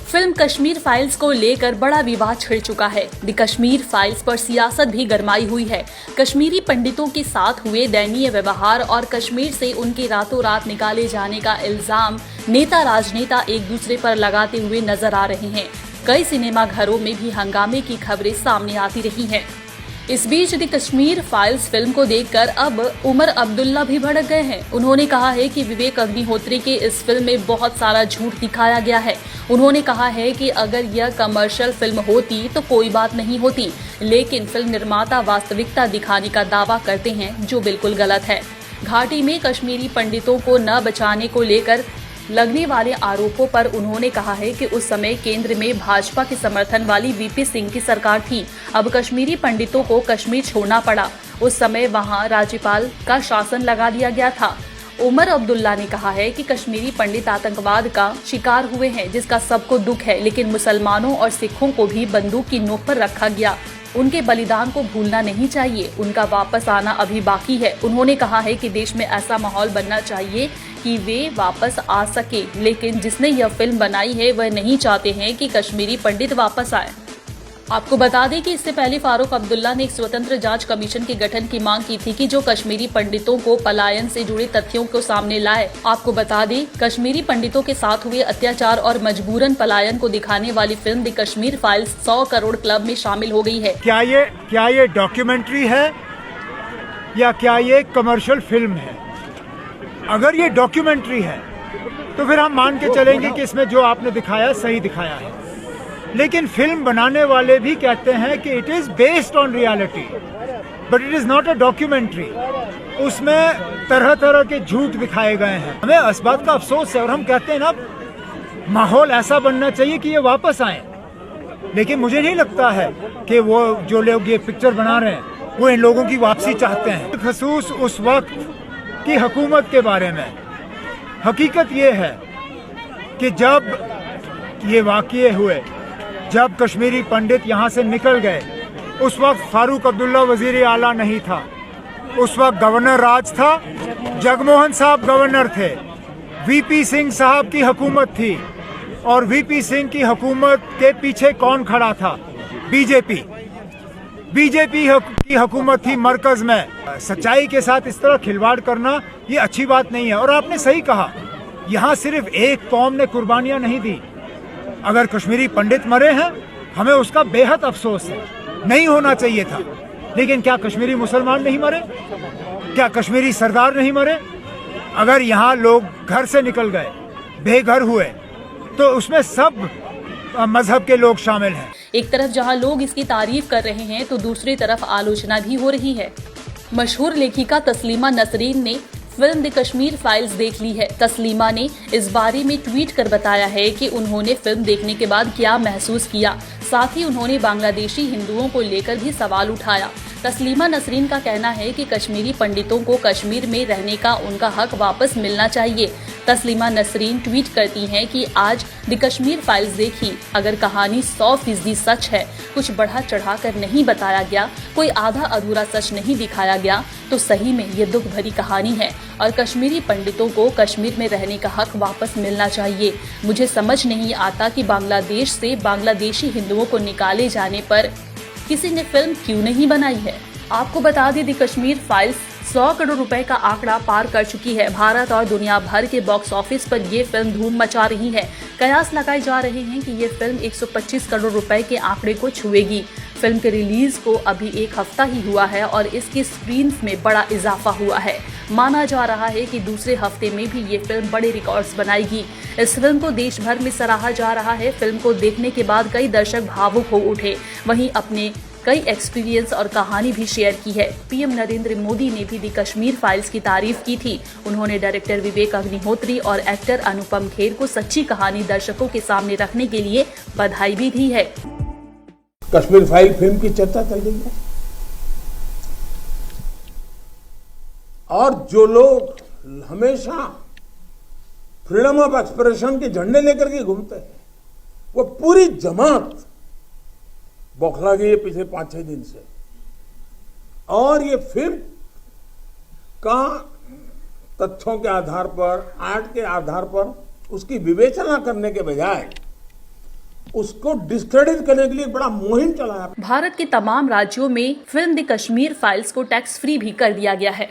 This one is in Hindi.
फिल्म कश्मीर फाइल्स को लेकर बड़ा विवाद छिड़ चुका है। द कश्मीर फाइल्स पर सियासत भी गरमाई हुई है। कश्मीरी पंडितों के साथ हुए दयनीय व्यवहार और कश्मीर से उनके रातों रात निकाले जाने का इल्जाम नेता राजनेता एक दूसरे पर लगाते हुए नजर आ रहे हैं। कई सिनेमा घरों में भी हंगामे की खबरें सामने आती रही हैं। इस बीच द कश्मीर फाइल्स फिल्म को देखकर अब उमर अब्दुल्ला भी भड़क गए हैं। उन्होंने कहा है कि विवेक अग्निहोत्री के इस फिल्म में बहुत सारा झूठ दिखाया गया है। उन्होंने कहा है कि अगर यह कमर्शियल फिल्म होती तो कोई बात नहीं होती, लेकिन फिल्म निर्माता वास्तविकता दिखाने का दावा करते हैं, जो बिल्कुल गलत है। घाटी में कश्मीरी पंडितों को न बचाने को लेकर लगने वाले आरोपों पर उन्होंने कहा है कि उस समय केंद्र में भाजपा के समर्थन वाली वीपी सिंह की सरकार थी। अब कश्मीरी पंडितों को कश्मीर छोड़ना पड़ा। उस समय वहां राज्यपाल का शासन लगा दिया गया था। उमर अब्दुल्ला ने कहा है कि कश्मीरी पंडित आतंकवाद का शिकार हुए हैं, जिसका सबको दुख है, लेकिन मुसलमानों और सिखों को भी बंदूक की नोक पर रखा गया। उनके बलिदान को भूलना नहीं चाहिए। उनका वापस आना अभी बाकी है। उन्होंने कहा है कि देश में ऐसा माहौल बनना चाहिए कि वे वापस आ सके, लेकिन जिसने यह फिल्म बनाई है वह नहीं चाहते हैं कि कश्मीरी पंडित वापस आए। आपको बता दें कि इससे पहले फारूक अब्दुल्ला ने एक स्वतंत्र जांच कमीशन के गठन की मांग की थी कि जो कश्मीरी पंडितों को पलायन से जुड़े तथ्यों को सामने लाए। आपको बता दें, कश्मीरी पंडितों के साथ हुए अत्याचार और मजबूरन पलायन को दिखाने वाली film the Kashmir files 100 crore club में शामिल हो गई है। क्या ये डॉक्यूमेंट्री है या क्या ये कमर्शियल फिल्म है? अगर ये डॉक्यूमेंट्री है तो फिर हम मान के चलेंगे कि इसमें जो आपने दिखाया सही दिखाया है, लेकिन फिल्म बनाने वाले भी कहते हैं कि it is based on reality but it is not a documentary. उसमें तरह तरह के झूठ दिखाए गए हैं। हमें इस बात का अफसोस है और हम कहते हैं ना, माहौल ऐसा बनना चाहिए कि ये वापस आए, लेकिन मुझे नहीं लगता है कि वो जो लोग ये पिक्चर बना रहे हैं वो इन लोगों की वापसी चाहते हैं। खसूस उस वक्त की हुकूमत के बारे में हकीकत ये है कि जब ये वाक़ये हुए, जब कश्मीरी पंडित यहाँ से निकल गए, उस वक्त फारूक अब्दुल्ला वजीर आला नहीं था। उस वक्त गवर्नर राज था, जगमोहन साहब गवर्नर थे, वीपी सिंह साहब की हुकूमत थी। और वीपी सिंह की हुकूमत के पीछे कौन खड़ा था? बीजेपी की हुकूमत थी मरकज में। सच्चाई के साथ इस तरह खिलवाड़ करना ये अच्छी बात नहीं है। और आपने सही कहा, यहाँ सिर्फ एक कौम ने कुर्बानियां नहीं दी। अगर कश्मीरी पंडित मरे हैं, हमें उसका बेहद अफसोस है, नहीं होना चाहिए था। लेकिन क्या कश्मीरी मुसलमान नहीं मरे? क्या कश्मीरी सरदार नहीं मरे? अगर यहाँ लोग घर से निकल गए, बेघर हुए, तो उसमें सब मजहब के लोग शामिल हैं। एक तरफ जहां लोग इसकी तारीफ कर रहे हैं तो दूसरी तरफ आलोचना भी हो रही है। मशहूर लेखिका तस्लीमा नसरीन ने फिल्म द कश्मीर फाइल्स देख ली है। तस्लीमा ने इस बारे में ट्वीट कर बताया है कि उन्होंने फिल्म देखने के बाद क्या महसूस किया। साथ ही उन्होंने बांग्लादेशी हिंदुओं को लेकर भी सवाल उठाया। तस्लीमा नसरीन का कहना है कि कश्मीरी पंडितों को कश्मीर में रहने का उनका हक वापस मिलना चाहिए। तस्लीमा नसरीन ट्वीट करती हैं कि आज द कश्मीर फाइल्स देखी। अगर कहानी 100% सच है, कुछ बढ़ा चढ़ा कर नहीं बताया गया, कोई आधा अधूरा सच नहीं दिखाया गया, तो सही में ये दुख भरी कहानी है और कश्मीरी पंडितों को कश्मीर में रहने का हक वापस मिलना चाहिए। मुझे समझ नहीं आता कि बांग्लादेश से बांग्लादेशी हिंदुओं को निकाले जाने पर किसी ने फिल्म क्यों नहीं बनाई है। आपको बता दें, द कश्मीर फाइल्स 100 करोड़ रुपए का आंकड़ा पार कर चुकी है। भारत और दुनिया भर के बॉक्स ऑफिस पर ये फिल्म धूम मचा रही है। कयास लगाए जा रहे हैं कि ये फिल्म 125 करोड़ रुपए के आंकड़े को छुएगी। फिल्म के रिलीज को अभी एक हफ्ता ही हुआ है और इसकी स्क्रीन में बड़ा इजाफा हुआ है। माना जा रहा है कि दूसरे हफ्ते में भी ये फिल्म बड़े रिकॉर्ड्स बनाएगी। इस फिल्म को देश भर में सराहा जा रहा है। फिल्म को देखने के बाद कई दर्शक भावुक हो उठे, वहीं अपने कई एक्सपीरियंस और कहानी भी शेयर की है। पीएम नरेंद्र मोदी ने भी द कश्मीर फाइल्स की तारीफ की थी। उन्होंने डायरेक्टर विवेक अग्निहोत्री और एक्टर अनुपम खेर को सच्ची कहानी दर्शकों के सामने रखने के लिए बधाई भी दी है। कश्मीर फाइल फिल्म की चर्चा चल रही है और जो लोग हमेशा फ्रीडम ऑफ एक्सप्रेशन के झंडे लेकर के घूमते हैं, वो पूरी जमात बौखला गई है पिछले 5-6 दिन से। और ये फिल्म का तथ्यों के आधार पर, आर्ट के आधार पर उसकी विवेचना करने के बजाय उसको डिस्क्रेडिट करने के लिए एक बड़ा मुहिम चलाया। भारत के तमाम राज्यों में फिल्म द कश्मीर फाइल्स को टैक्स फ्री भी कर दिया गया है।